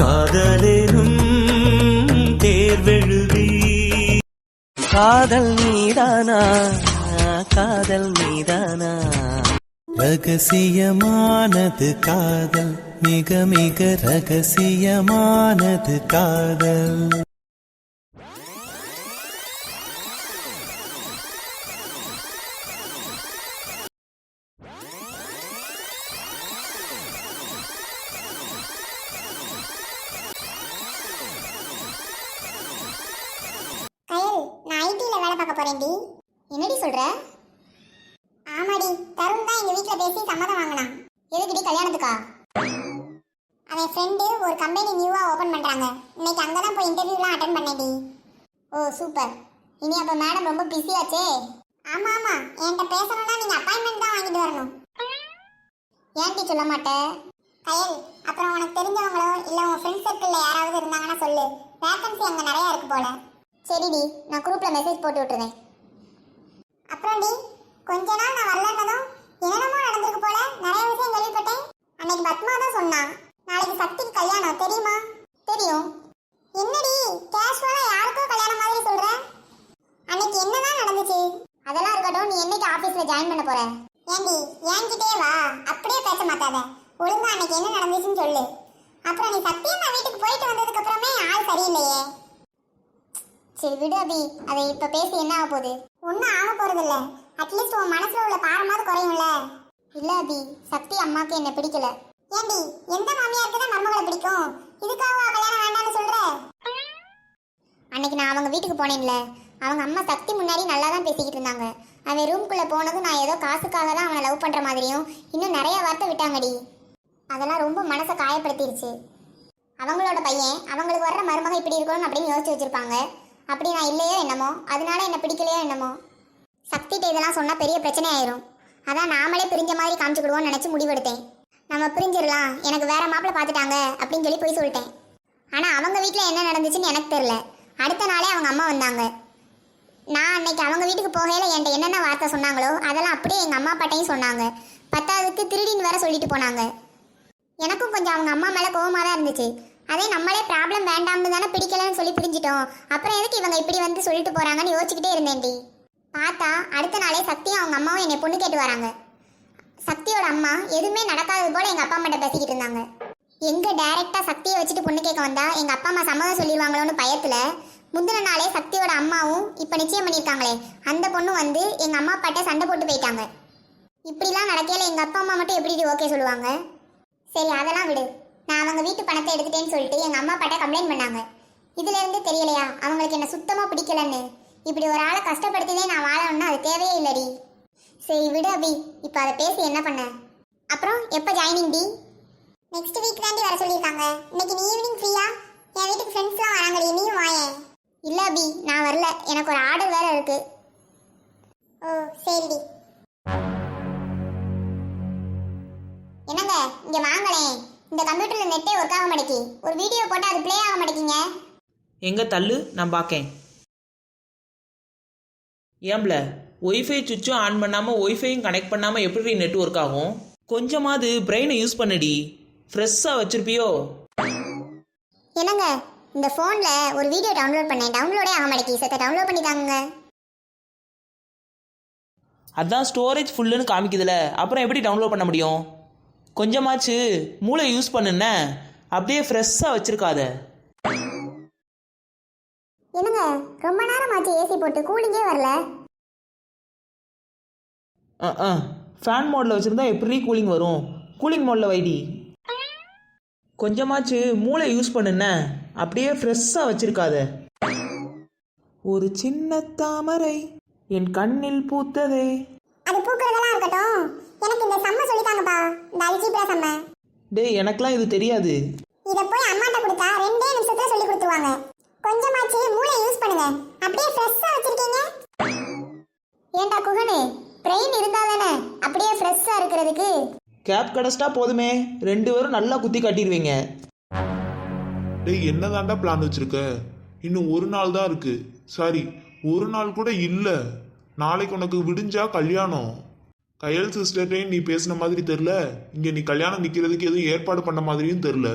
காதலேனும் தேர்வெழுதி காதல் மீதானா காதல் மீதானா ரகசியமானது காதல் மிக மிக ரகசியமானது காதல் போறேன்டி. என்னடி சொல்ற? ஆமாடி, தருண் தான் எங்க வீட்ல பேசி சம்மதம் வாங்கினான். எதுக்குடி கல்யாணத்துக்கா? அவன் ஃப்ரெண்டு ஒரு கம்பெனி நியூவா ஓபன் பண்றாங்க. இன்னைக்கு அங்கதான் போய் இன்டர்வியூலாம் அட்டெண்ட் பண்ணேன்டி. ஓ சூப்பர். இனி அப்ப மேடம் ரொம்ப பிஸியாச்சே. ஆமா ஆமா, என்கிட்ட பேசணும்னா நீங்க அப்பாயின்மெண்ட் தான் வாங்கிட்டு வரணும். ஏன்டி சொல்ல மாட்டேன்? கயல், அப்புறம் உனக்கு தெரிஞ்சவங்களோ இல்ல உன் ஃப்ரெண்ட் சர்க்கிள்ல யாராவது இருந்தாங்கன்னா சொல்லு. வேகன்சி அங்க நிறைய இருக்கு போல. சரிடி, நான் குரூப்ல மெசேஜ் போட்டு விட்டுறேன். அப்புறம் டி, கொஞ்ச நாள் நான் வரலன்னதும் என்னென்னமோ நடந்திருக்கு போல. நிறைய விஷயம் கேள்விப்பட்டேன். அன்னைக்கு பத்மா தான் சொன்னா நாளைக்கு சக்திக்கு கல்யாணம், தெரியுமா? தெரியும். என்னடி கேஷுவலா யாருக்கோ கல்யாணம் மாதிரி சொல்ற? அன்னைக்கு என்னதான் நடந்துச்சு? அதெல்லாம் இருக்கட்டும், நீ என்னைக்கு ஆபீஸ்ல ஜாயின் பண்ண போற? ஏண்டி என்கிட்டே வா, அப்படியே பேச மாட்டாத. ஒழுங்கா அன்னைக்கு என்ன நடந்துச்சுன்னு சொல்லு. அப்புறம் நீ சத்தியமா வீட்டுக்கு போயிட்டு வந்ததுக்கு அப்புறமே ஆள் சரியில்லையே. சரி விடு அபி, அதை இப்ப பேசி என்ன ஆக போகுது? ஒன்னும் ஆக போறது இல்ல. அட்லீஸ்ட் உன் மனசுல உள்ள பாரமாவது குறையும்ல. இல்ல அபி, சக்தி அம்மாக்கு என்ன பிடிக்கல. ஏண்டி, எந்த மாமியாருக்கு தான் மருமகளை பிடிக்கும்? இதுக்காக கல்யாணம் வேண்டாம்னு சொல்ற? அன்னைக்கு நான் அவங்க வீட்டுக்கு போனேன்ல, அவங்க அம்மா சக்தி முன்னாடி நல்லா தான் பேசிக்கிட்டு இருந்தாங்க. அவன் ரூம்குள்ள போனதும் நான் ஏதோ காசுக்காக தான் அவனை லவ் பண்ற மாதிரியும் இன்னும் நிறைய வார்த்தை விட்டாங்கடி. அதெல்லாம் ரொம்ப மனசை காயப்படுத்திருச்சு. அவங்களோட பையன் அவங்களுக்கு வர்ற மருமக இப்படி இருக்கணும் அப்படின்னு யோசிச்சு வச்சிருப்பாங்க. அப்படி நான் இல்லையோ என்னமோ, அதனால என்ன பிடிக்கலையோ என்னமோ. சக்திகிட்ட இதெல்லாம் சொன்னா பெரிய பிரச்சனை ஆயிரும். அதான் நாமளே பிரிஞ்ச மாதிரி காமிச்சுக்கிடுவோம்னு நினைச்சு முடிவெடுத்தேன். நம்ம பிரிஞ்சிடலாம், எனக்கு வேற மாப்பிள்ள பார்த்துட்டாங்க அப்படின்னு சொல்லி போய் சொல்லிட்டேன். ஆனா அவங்க வீட்டில் என்ன நடந்துச்சுன்னு எனக்கு தெரியல. அடுத்த நாளே அவங்க அம்மா வந்தாங்க. நான் அன்னைக்கு அவங்க வீட்டுக்கு போகையில என்கிட்ட என்னென்ன வார்த்தை சொன்னாங்களோ அதெல்லாம் அப்படியே எங்க அம்மா அப்பாட்டையும் சொன்னாங்க. பத்தாவதுக்கு திருடின்னு வேற சொல்லிட்டு போனாங்க. எனக்கும் கொஞ்சம் அவங்க அம்மா மேல கோவமா தான் இருந்துச்சு. அதே நம்மளே ப்ராப்ளம் வேண்டாம்னு தானே பிடிக்கலன்னு சொல்லி பிரிஞ்சிட்டோம். அப்புறம் எதுக்கு இவங்க இப்படி வந்து சொல்லிட்டு போறாங்கன்னு யோசிச்சுக்கிட்டே இருந்தேன்டி. பார்த்தா அடுத்த நாளே சக்தியும் அவங்க அம்மாவும் என்னை பொண்ணு கேட்டு வராங்க. சக்தியோட அம்மா எதுவுமே நடக்காதது போல எங்க அப்பா அம்மாட்ட பேசிக்கிட்டு இருந்தாங்க. எங்க டைரக்டா சக்தியை வச்சுட்டு பொண்ணு கேட்க வந்தா எங்க அப்பா அம்மா சம்மதம் சொல்லிடுவாங்களோன்னு பயத்துல முந்தின நாளே சக்தியோட அம்மாவும் இப்ப நிச்சயம் பண்ணியிருக்காங்களே அந்த பொண்ணு வந்து எங்க அம்மா அப்பாட்ட சண்டை போட்டு போயிட்டாங்க. இப்படிலாம் நடக்கையில எங்க அப்பா அம்மா மட்டும் எப்படி ஓகே சொல்லுவாங்க? சரி அதெல்லாம் விடு. நான் அவங்க வீட்டு பணத்தை எடுத்துட்டேன்னு சொல்லிட்டு எங்க அம்மா அப்பாட்ட கம்ப்ளைண்ட் பண்ணாங்க. இதுல இருந்து தெரியலையா அவங்களுக்கு என்ன சுத்தமா பிடிக்கலன்னு? இப்படி ஒரு ஆளை கஷ்டப்படுத்தினே நான் வாழணும்னா அது தேவையே இல்லடி. சரி விடு அபி, இப்ப அதை பேசி என்ன பண்ண? அப்புறம் எப்ப ஜாயினிங் டி? நெக்ஸ்ட் வீக் தாண்டி வர சொல்லியிருக்காங்க. இன்னைக்கு நீ ஈவினிங் ஃப்ரீயா? என் வீட்டுக்கு ஃப்ரெண்ட்ஸ்லாம் வராங்கடி, நீயும் வாயேன். இல்ல அபி, நான் வரல, எனக்கு ஒரு ஆர்டர் வேற இருக்கு. ஓ சரிடி. என்னங்க இங்க வாங்களேன். இந்த கம்ப்யூட்டர்ல நெட்டே ஒர்க் ஆக மாட்டேங்கி. ஒரு வீடியோ போட்டா அது ப்ளே ஆக மாட்டேங்கிங்க. எங்க தள்ளு, நான் பார்க்கேன். ஏம்ல ஒய்ஃபை சுவிட்சும் ஆன் பண்ணாமல் ஒய்ஃபையும் கனெக்ட் பண்ணாமல் எப்படி நெட் ஒர்க் ஆகும்? கொஞ்சமாவது பிரெயினை யூஸ் பண்ணடி. ஃப்ரெஷ்ஷாக வச்சிருப்பியோ? என்னங்க இந்த ஃபோனில் ஒரு வீடியோ டவுன்லோட் பண்ணேன், டவுன்லோடே ஆக மாட்டேங்கி. சத்த டவுன்லோட் பண்ணி தாங்க. அதான் ஸ்டோரேஜ் ஃபுல்லுன்னு காமிக்குதுல, அப்புறம் எப்படி டவுன்லோட் பண்ண முடியும்? கொஞ்சமாச்சு மூளை யூஸ் பண்ணுன, அப்படியே ஃப்ரெஷ்ஷாக வச்சிருக்காத. என்னங்க ரொம்ப நேரம் ஆச்சு ஏசி போட்டு, கூலிங்கே வரல. ஃபேன் மோடில் வச்சுருந்தா எப்படி கூலிங் வரும்? கூலிங் மோடில் வைடி. கொஞ்சமாச்சு மூளை யூஸ் பண்ணுன, அப்படியே ஃப்ரெஷ்ஷாக வச்சிருக்காத. ஒரு சின்ன தாமரை என் கண்ணில் பூத்ததே. அது பூக்கிறதெல்லாம் இருக்கட்டும், எனக்கு இந்த சம்ம சொல்லிட்டாங்கப்பா, இந்த அல்ஜிப்ரா சம்ம. டேய் எனக்கெல்லாம் இது தெரியாது. இத போய் அம்மாட்ட கொடுத்தா 2 நிமிஷத்துல சொல்லி கொடுத்துருவாங்க. கொஞ்சமாச்சு மூளை யூஸ் பண்ணுங்க, அப்படியே ஃப்ரெஷ்ஷா வச்சிருக்கீங்க. ஏண்டா குகனே, பிரெயின் இருந்தா தானே அப்படியே ஃப்ரெஷ்ஷா இருக்கிறதுக்கு. கேப் கடஸ்டா போதுமே, 2 பேரும் நல்லா குத்தி காட்டிடுவீங்க. டேய் என்னதாண்டா பிளான் வச்சிருக்க? இன்னும் ஒரு நாள் தான் இருக்கு. சாரி, ஒரு நாள் கூட இல்ல. நாளைக்கு உனக்கு விடிஞ்சா கல்யாணம். கயல் சிஸ்டர்டையும் நீ பேசின மாதிரி தெரில. இங்க நீ கல்யாணம் நிக்கிறதுக்கு எதுவும் ஏற்பாடு பண்ண மாதிரியும் தெரில.